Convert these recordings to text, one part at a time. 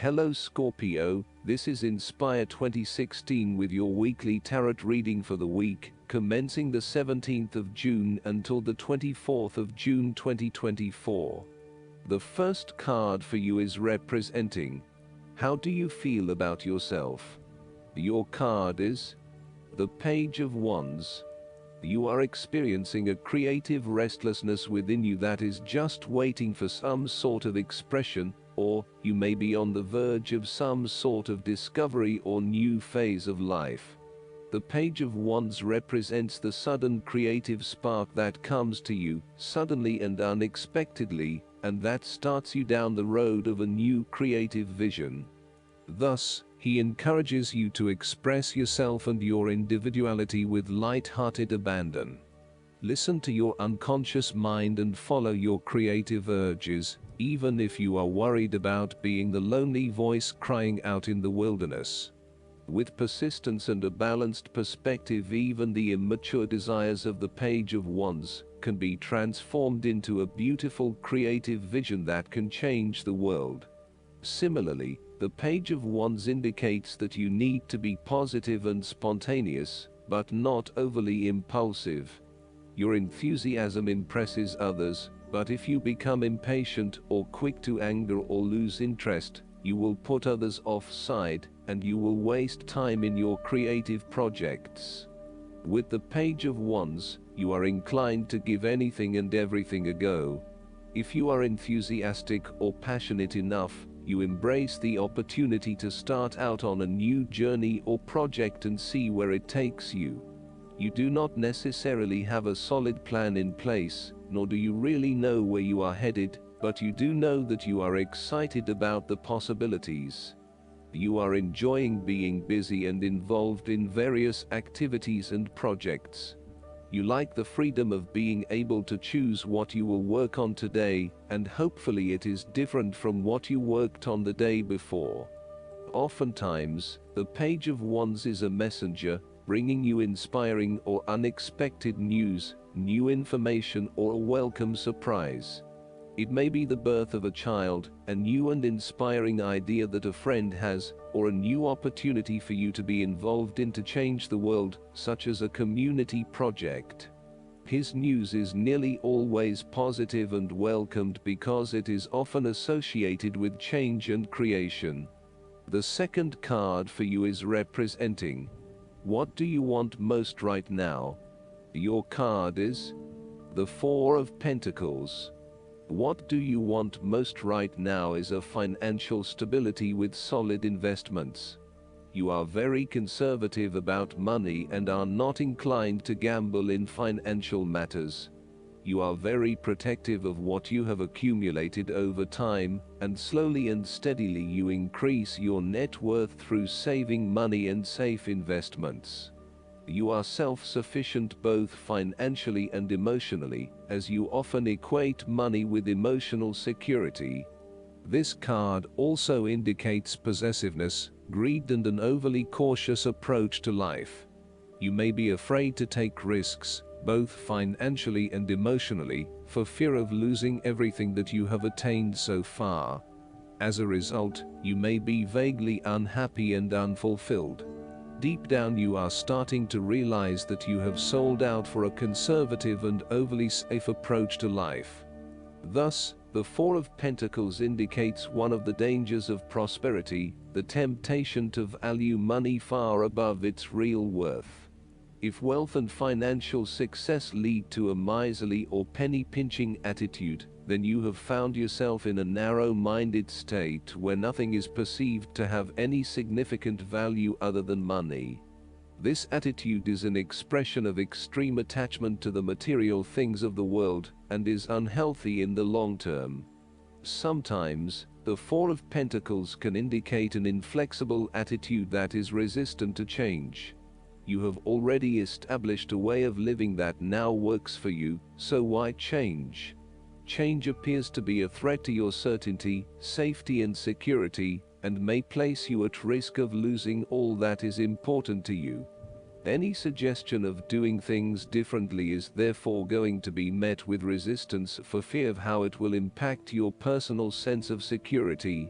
Hello Scorpio, this is Inspire 2016 with your weekly tarot reading for the week, commencing the 17th of June until the 24th of June 2024. The first card for you is representing, how do you feel about yourself? Your card is the Page of Wands. You are experiencing a creative restlessness within you that is just waiting for some sort of expression, or you may be on the verge of some sort of discovery or new phase of life. The Page of Wands represents the sudden creative spark that comes to you suddenly and unexpectedly, and that starts you down the road of a new creative vision. Thus, he encourages you to express yourself and your individuality with light-hearted abandon. Listen to your unconscious mind and follow your creative urges, even if you are worried about being the lonely voice crying out in the wilderness. With persistence and a balanced perspective, even the immature desires of the Page of Wands can be transformed into a beautiful creative vision that can change the world. Similarly, the Page of Wands indicates that you need to be positive and spontaneous, but not overly impulsive. Your enthusiasm impresses others, but if you become impatient or quick to anger or lose interest, you will put others offside, and you will waste time in your creative projects. With the Page of Wands, you are inclined to give anything and everything a go. If you are enthusiastic or passionate enough, you embrace the opportunity to start out on a new journey or project and see where it takes you. You do not necessarily have a solid plan in place, nor do you really know where you are headed, but you do know that you are excited about the possibilities. You are enjoying being busy and involved in various activities and projects. You like the freedom of being able to choose what you will work on today, and hopefully it is different from what you worked on the day before. Oftentimes, the Page of Wands is a messenger, bringing you inspiring or unexpected news, new information, or a welcome surprise. It may be the birth of a child, a new and inspiring idea that a friend has, or a new opportunity for you to be involved in to change the world, such as a community project. His news is nearly always positive and welcomed because it is often associated with change and creation. The second card for you is representing, what do you want most right now? Your card is the Four of Pentacles. What do you want most right now is a financial stability with solid investments. You are very conservative about money and are not inclined to gamble in financial matters. You are very protective of what you have accumulated over time, and slowly and steadily you increase your net worth through saving money and safe investments. You are self-sufficient both financially and emotionally, as you often equate money with emotional security. This card also indicates possessiveness, greed, and an overly cautious approach to life. You may be afraid to take risks, both financially and emotionally, for fear of losing everything that you have attained so far. As a result, you may be vaguely unhappy and unfulfilled. Deep down you are starting to realize that you have sold out for a conservative and overly safe approach to life. Thus, the Four of Pentacles indicates one of the dangers of prosperity, the temptation to value money far above its real worth. If wealth and financial success lead to a miserly or penny-pinching attitude, then you have found yourself in a narrow-minded state where nothing is perceived to have any significant value other than money. This attitude is an expression of extreme attachment to the material things of the world, and is unhealthy in the long term. Sometimes, the Four of Pentacles can indicate an inflexible attitude that is resistant to change. You have already established a way of living that now works for you, so why change? Change appears to be a threat to your certainty, safety, and security, and may place you at risk of losing all that is important to you. Any suggestion of doing things differently is therefore going to be met with resistance for fear of how it will impact your personal sense of security.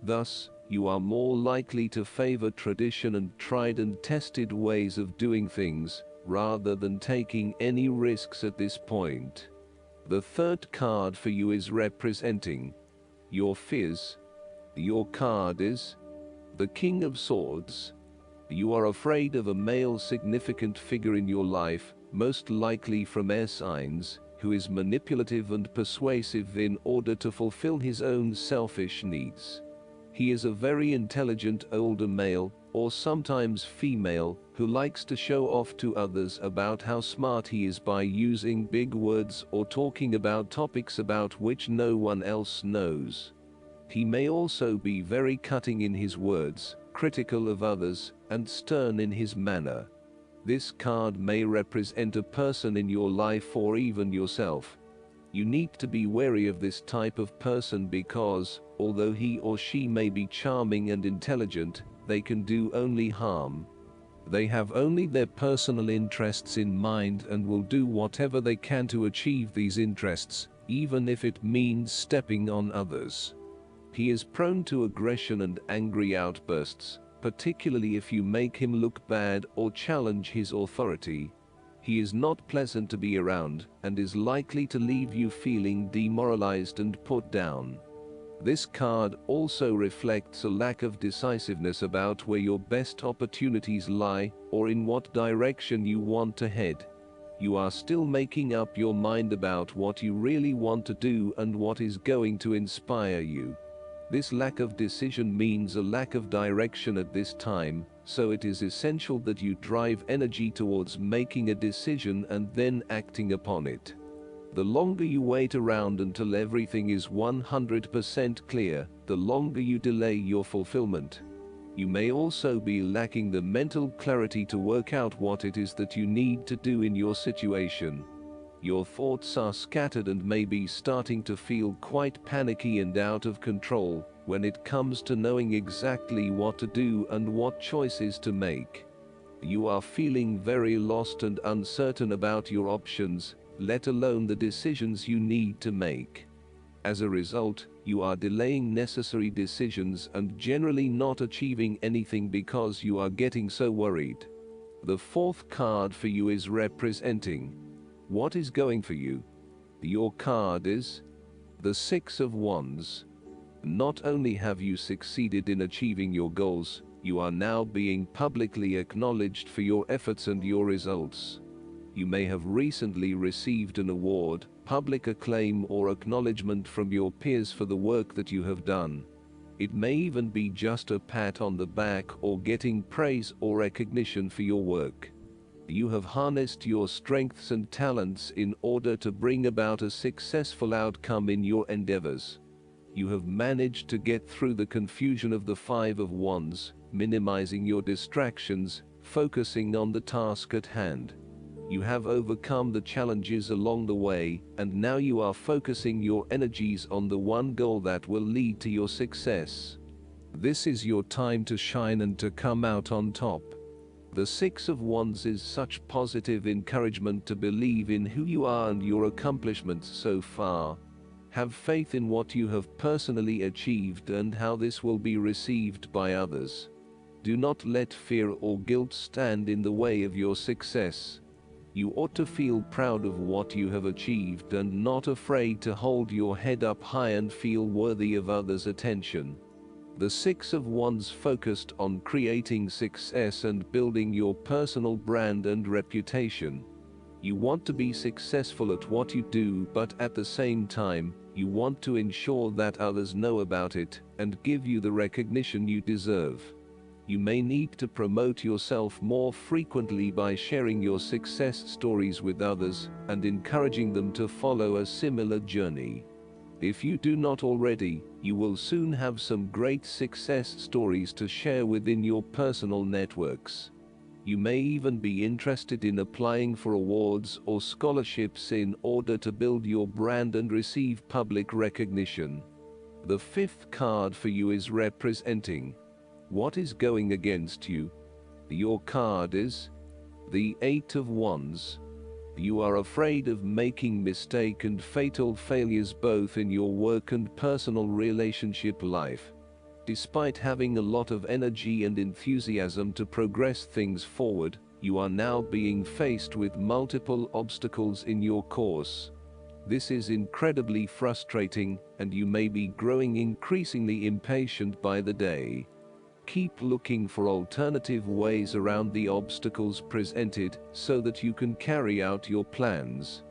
Thus, You are more likely to favor tradition and tried and tested ways of doing things, rather than taking any risks at this point. The third card for you is representing your fears. Your card is the King of Swords. You are afraid of a male significant figure in your life, most likely from air signs, who is manipulative and persuasive in order to fulfill his own selfish needs. He is a very intelligent older male, or sometimes female, who likes to show off to others about how smart he is by using big words or talking about topics about which no one else knows. He may also be very cutting in his words, critical of others, and stern in his manner. This card may represent a person in your life or even yourself. You need to be wary of this type of person because, although he or she may be charming and intelligent, they can do only harm. They have only their personal interests in mind and will do whatever they can to achieve these interests, even if it means stepping on others. He is prone to aggression and angry outbursts, particularly if you make him look bad or challenge his authority. He is not pleasant to be around and is likely to leave you feeling demoralized and put down. This card also reflects a lack of decisiveness about where your best opportunities lie or in what direction you want to head. You are still making up your mind about what you really want to do and what is going to inspire you. This lack of decision means a lack of direction at this time, so it is essential that you drive energy towards making a decision and then acting upon it. The longer you wait around until everything is 100% clear, the longer you delay your fulfillment. You may also be lacking the mental clarity to work out what it is that you need to do in your situation. Your thoughts are scattered and may be starting to feel quite panicky and out of control when it comes to knowing exactly what to do and what choices to make. You are feeling very lost and uncertain about your options, let alone the decisions you need to make. As a result, you are delaying necessary decisions and generally not achieving anything because you are getting so worried. The fourth card for you is representing what is going for you. Your card is the Six of Wands. Not only have you succeeded in achieving your goals, you are now being publicly acknowledged for your efforts and your results. You may have recently received an award, public acclaim or acknowledgement from your peers for the work that you have done. It may even be just a pat on the back or getting praise or recognition for your work. You have harnessed your strengths and talents in order to bring about a successful outcome in your endeavors. You have managed to get through the confusion of the Five of Wands, minimizing your distractions, focusing on the task at hand. You have overcome the challenges along the way, and now you are focusing your energies on the one goal that will lead to your success. This is your time to shine and to come out on top. The Six of Wands is such positive encouragement to believe in who you are and your accomplishments so far. Have faith in what you have personally achieved and how this will be received by others. Do not let fear or guilt stand in the way of your success. You ought to feel proud of what you have achieved and not afraid to hold your head up high and feel worthy of others' attention. The Six of Wands focused on creating success and building your personal brand and reputation. You want to be successful at what you do, but at the same time, you want to ensure that others know about it and give you the recognition you deserve. You may need to promote yourself more frequently by sharing your success stories with others and encouraging them to follow a similar journey. If you do not already, you will soon have some great success stories to share within your personal networks. You may even be interested in applying for awards or scholarships in order to build your brand and receive public recognition. The fifth card for you is representing what is going against you. Your card is the Eight of Wands. You are afraid of making mistake and fatal failures both in your work and personal relationship life. Despite having a lot of energy and enthusiasm to progress things forward, you are now being faced with multiple obstacles in your course. This is incredibly frustrating, and you may be growing increasingly impatient by the day. Keep looking for alternative ways around the obstacles presented so that you can carry out your plans.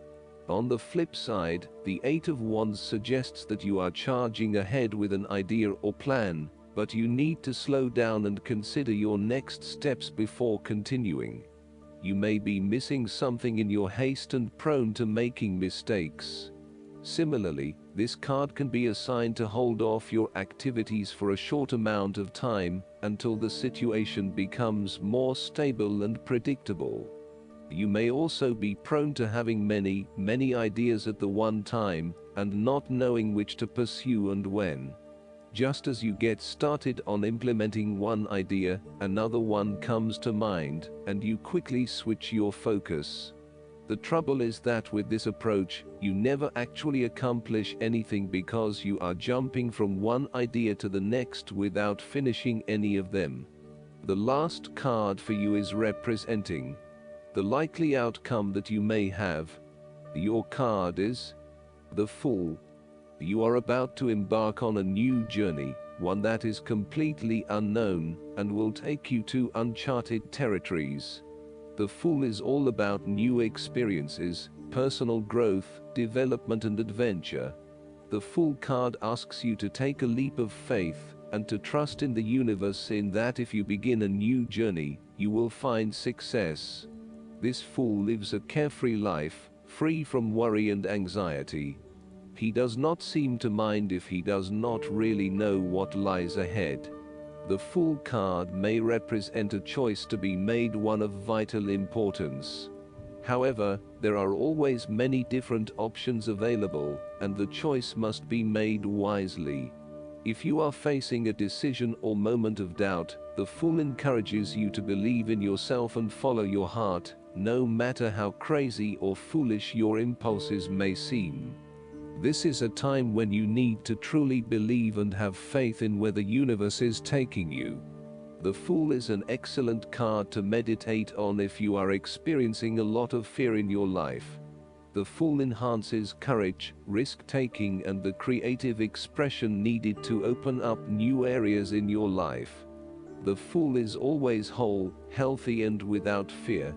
On the flip side, the Eight of Wands suggests that you are charging ahead with an idea or plan, but you need to slow down and consider your next steps before continuing. You may be missing something in your haste and prone to making mistakes. Similarly, this card can be a sign to hold off your activities for a short amount of time until the situation becomes more stable and predictable. You may also be prone to having many ideas at the one time and not knowing which to pursue and when. Just as you get started on implementing one idea, another one comes to mind, and you quickly switch your focus. The trouble is that with this approach, you never actually accomplish anything because you are jumping from one idea to the next without finishing any of them. The last card for you is representing the likely outcome that you may have. Your card is the Fool. You are about to embark on a new journey, one that is completely unknown and will take you to uncharted territories. The Fool is all about new experiences, personal growth, development and adventure. The Fool card asks you to take a leap of faith and to trust in the universe in that if you begin a new journey, you will find success. This Fool lives a carefree life, free from worry and anxiety. He does not seem to mind if he does not really know what lies ahead. The Fool card may represent a choice to be made one of vital importance. However, there are always many different options available, and the choice must be made wisely. If you are facing a decision or moment of doubt, the Fool encourages you to believe in yourself and follow your heart, no matter how crazy or foolish your impulses may seem. This is a time when you need to truly believe and have faith in where the universe is taking you. The Fool is an excellent card to meditate on if you are experiencing a lot of fear in your life. The Fool enhances courage, risk-taking and the creative expression needed to open up new areas in your life. The Fool is always whole, healthy and without fear.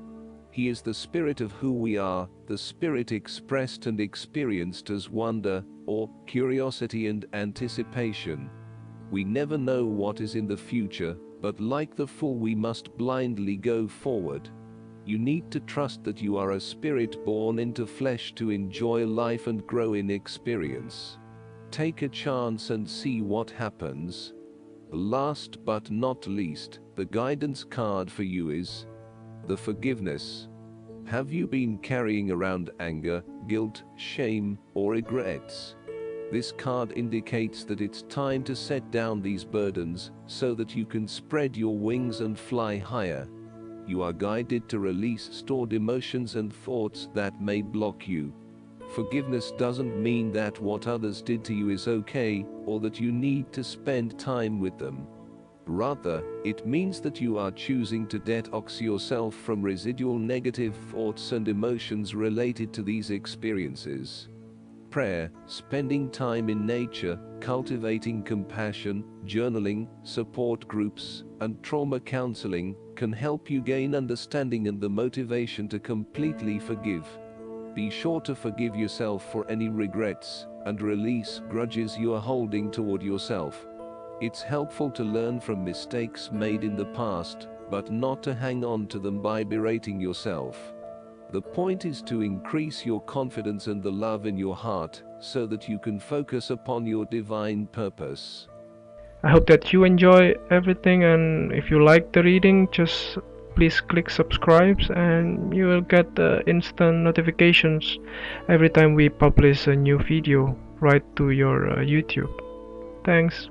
He is the spirit of who we are, the spirit expressed and experienced as wonder, or curiosity and anticipation. We never know what is in the future, but like the Fool we must blindly go forward. You need to trust that you are a spirit born into flesh to enjoy life and grow in experience. Take a chance and see what happens. Last but not least, the guidance card for you is the Forgiveness. Have you been carrying around anger, guilt, shame, or regrets? This card indicates that it's time to set down these burdens so that you can spread your wings and fly higher. You are guided to release stored emotions and thoughts that may block you. Forgiveness doesn't mean that what others did to you is okay, or that you need to spend time with them. Rather, it means that you are choosing to detox yourself from residual negative thoughts and emotions related to these experiences. Prayer, spending time in nature, cultivating compassion, journaling, support groups, and trauma counseling can help you gain understanding and the motivation to completely forgive. Be sure to forgive yourself for any regrets and release grudges you are holding toward yourself. It's helpful to learn from mistakes made in the past, but not to hang on to them by berating yourself. The point is to increase your confidence and the love in your heart, so that you can focus upon your divine purpose. I hope that you enjoy everything, and if you like the reading, just please click subscribe and you will get the instant notifications every time we publish a new video right to your YouTube. Thanks.